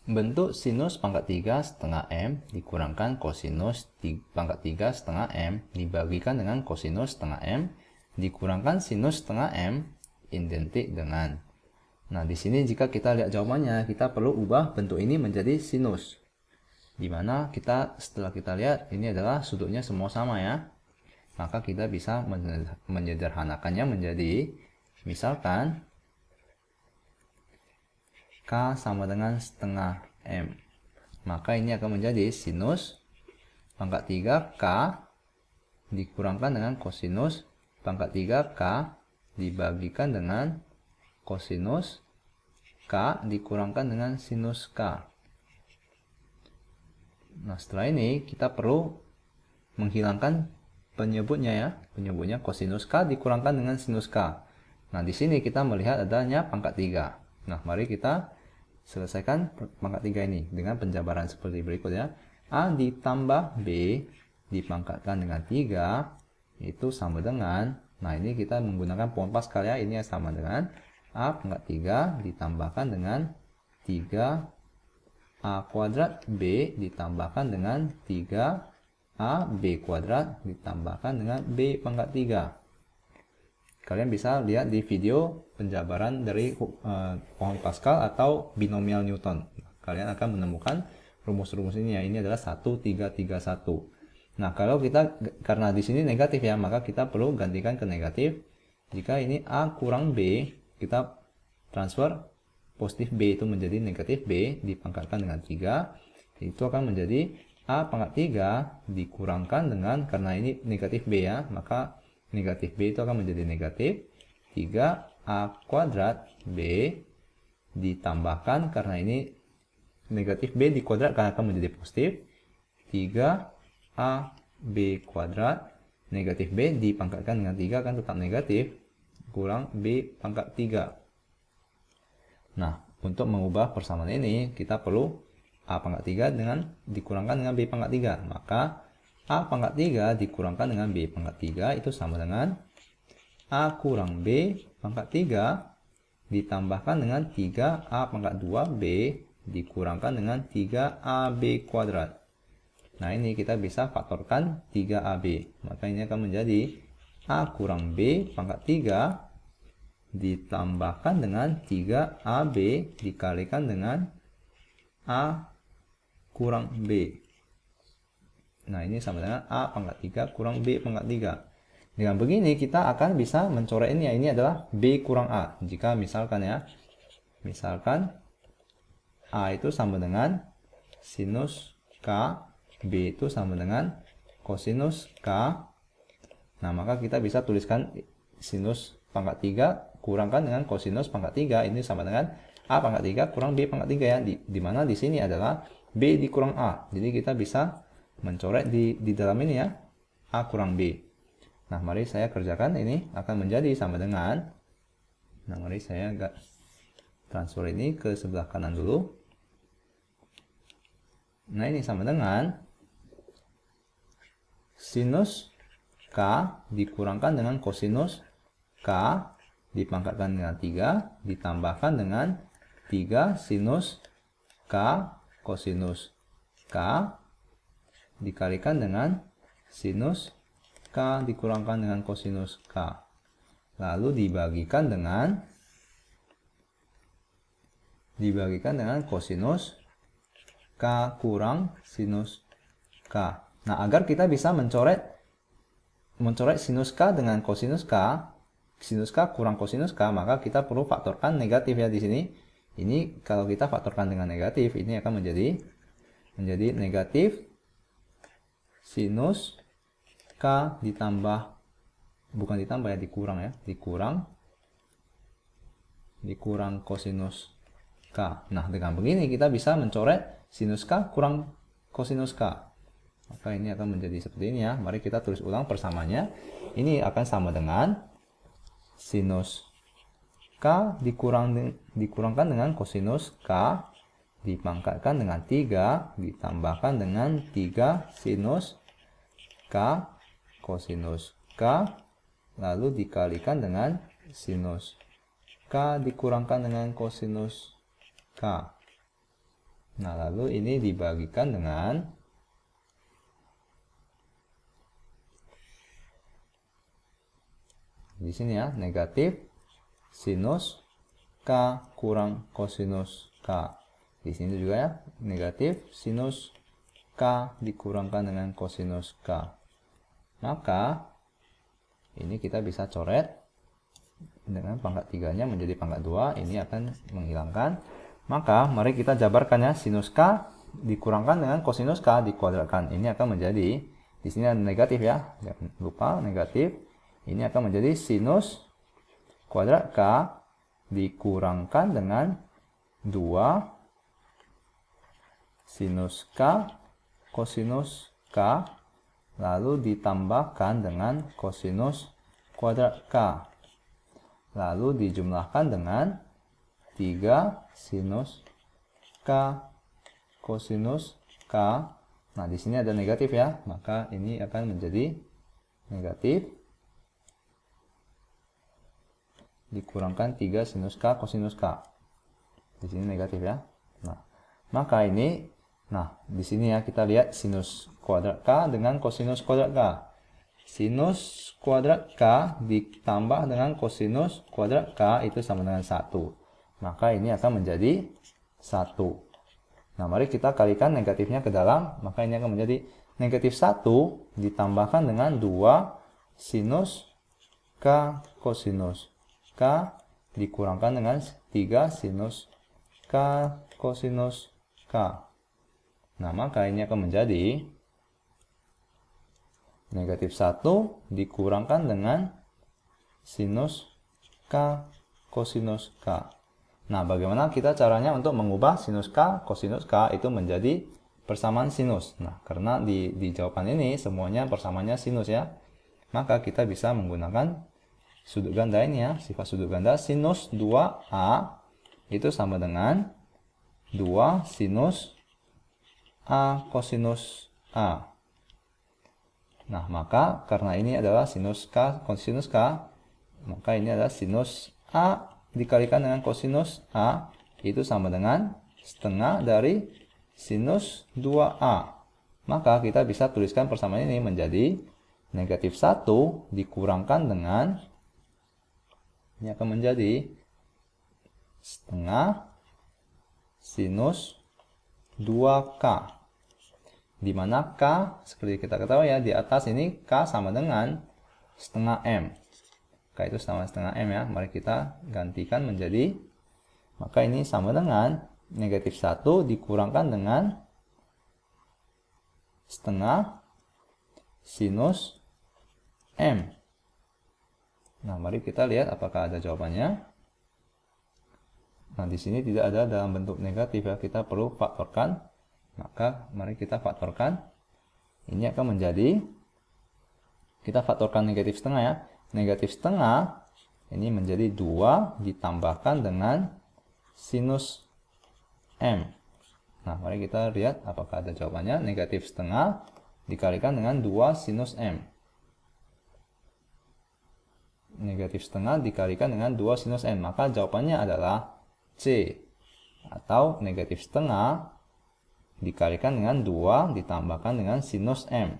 Bentuk sinus pangkat 3 setengah M dikurangkan kosinus pangkat 3 setengah M dibagikan dengan kosinus setengah M dikurangkan sinus setengah M identik dengan. Nah, di sini jika kita lihat jawabannya, kita perlu ubah bentuk ini menjadi sinus. Dimana kita setelah kita lihat ini adalah sudutnya semua sama ya. Maka kita bisa menyederhanakannya menjadi misalkan K sama dengan setengah M. Maka ini akan menjadi sinus pangkat 3 K dikurangkan dengan kosinus pangkat 3 K dibagikan dengan kosinus K dikurangkan dengan sinus K. Nah, setelah ini kita perlu menghilangkan penyebutnya ya. Penyebutnya kosinus K dikurangkan dengan sinus K. Nah, di sini kita melihat adanya pangkat 3. Nah, mari kita selesaikan pangkat 3 ini dengan penjabaran seperti berikut ya. A ditambah B dipangkatkan dengan 3 itu sama dengan, nah ini kita menggunakan pohon Pascal ya, ini sama dengan A pangkat 3 ditambahkan dengan 3 A kuadrat B ditambahkan dengan 3 A B kuadrat ditambahkan dengan B pangkat 3. Kalian bisa lihat di video penjabaran dari pohon Pascal atau binomial Newton. Kalian akan menemukan rumus-rumus ini ya. Ini adalah 1, 3, 3, 1. Nah, kalau kita, karena di sini negatif ya, maka kita perlu gantikan ke negatif. Jika ini A kurang B, kita transfer positif B itu menjadi negatif B, dipangkatkan dengan 3. Itu akan menjadi A pangkat 3 dikurangkan dengan, karena ini negatif B ya, maka negatif B itu akan menjadi negatif 3A kuadrat B ditambahkan, karena ini negatif B dikuadratkan akan menjadi positif 3AB kuadrat negatif B dipangkatkan dengan 3 kan tetap negatif kurang B pangkat 3. Nah, untuk mengubah persamaan ini kita perlu A pangkat 3 dengan dikurangkan dengan B pangkat 3. Maka A pangkat 3 dikurangkan dengan B pangkat 3 itu sama dengan A kurang B pangkat 3 ditambahkan dengan 3A pangkat 2B dikurangkan dengan 3AB kuadrat. Nah, ini kita bisa faktorkan 3AB. Maka ini akan menjadi A kurang B pangkat 3 ditambahkan dengan 3AB dikalikan dengan A kurang B. Nah, ini sama dengan A pangkat 3 kurang B pangkat 3. Dengan begini kita akan bisa mencoret ini ya. Ini adalah B kurang A. Jika misalkan ya, misalkan A itu sama dengan sinus K, B itu sama dengan kosinus K. Nah, maka kita bisa tuliskan sinus pangkat 3 kurangkan dengan kosinus pangkat 3. Ini sama dengan A pangkat 3 kurang B pangkat 3 ya. Dimana di sini adalah B dikurang A. Jadi kita bisa mencoret di dalam ini ya, A kurang B. Nah, mari saya kerjakan. Ini akan menjadi sama dengan, nah mari saya agak transfer ini ke sebelah kanan dulu. Nah, ini sama dengan sinus K dikurangkan dengan kosinus K dipangkatkan dengan 3 ditambahkan dengan 3 sinus K kosinus K dikalikan dengan sinus K dikurangkan dengan kosinus K. Lalu dibagikan dengan kosinus K kurang sinus K. Nah, agar kita bisa mencoret sinus K dengan kosinus K, sinus K kurang kosinus K, maka kita perlu faktorkan negatif ya di sini. Ini kalau kita faktorkan dengan negatif, ini akan menjadi negatif sinus K ditambah, bukan ditambah ya, dikurang kosinus K. Nah, dengan begini kita bisa mencoret sinus K kurang kosinus K. Maka ini akan menjadi seperti ini ya. Mari kita tulis ulang persamaannya. Ini akan sama dengan sinus K dikurangkan dengan kosinus K dipangkatkan dengan 3 ditambahkan dengan 3 sinus K kosinus K lalu dikalikan dengan sinus K dikurangkan dengan kosinus K. Nah, lalu ini dibagikan dengan di sini ya, negatif sinus K kurang kosinus K. Di sini juga ya, negatif sinus K dikurangkan dengan kosinus K. Maka ini kita bisa coret dengan pangkat 3-nya menjadi pangkat 2, ini akan menghilangkan. Maka mari kita jabarkan ya, sinus K dikurangkan dengan kosinus K dikuadratkan. Ini akan menjadi, di sini ada negatif ya, jangan lupa negatif. Ini akan menjadi sinus kuadrat K dikurangkan dengan 2 sinus K kosinus K, lalu ditambahkan dengan kosinus kuadrat K, lalu dijumlahkan dengan 3 sinus K kosinus K. Nah, di sini ada negatif ya, maka ini akan menjadi negatif dikurangkan 3 sinus K kosinus K. Di sini negatif ya. Nah, maka ini, di sini ya kita lihat sinus kuadrat K dengan kosinus kuadrat K. Sinus kuadrat K ditambah dengan kosinus kuadrat K itu sama dengan 1. Maka ini akan menjadi 1. Nah, mari kita kalikan negatifnya ke dalam, maka ini akan menjadi negatif 1 ditambahkan dengan 2 sinus K kosinus K dikurangkan dengan 3 sinus K kosinus K. Nah, maka ini akan menjadi negatif 1 dikurangkan dengan sinus K kosinus K. Nah, bagaimana kita caranya untuk mengubah sinus K kosinus K itu menjadi persamaan sinus? Nah, karena di jawaban ini semuanya persamaannya sinus ya, maka kita bisa menggunakan sudut ganda ini ya, sifat sudut ganda sinus 2A itu sama dengan 2 sinus A kosinus A. Nah, maka karena ini adalah sinus K kosinus K, maka ini adalah sinus A dikalikan dengan kosinus A itu sama dengan setengah dari sinus 2A. Maka kita bisa tuliskan persamaan ini menjadi negatif 1 dikurangkan dengan, ini akan menjadi setengah sinus 2K. Di mana K, seperti kita ketahui ya, di atas ini K sama dengan setengah M. K itu sama setengah M ya. Mari kita gantikan menjadi, maka ini sama dengan negatif 1 dikurangkan dengan setengah sinus M. Nah, mari kita lihat apakah ada jawabannya. Nah, di sini tidak ada dalam bentuk negatif ya, kita perlu faktorkan. Maka mari kita faktorkan. Ini akan menjadi, kita faktorkan negatif setengah ya. Negatif setengah ini menjadi 2 ditambahkan dengan sinus M. Nah, mari kita lihat apakah ada jawabannya. Negatif setengah dikalikan dengan 2 sinus M. Negatif setengah dikalikan dengan 2 sinus M. Maka jawabannya adalah C. Atau negatif setengah dikalikan dengan 2 ditambahkan dengan sinus M.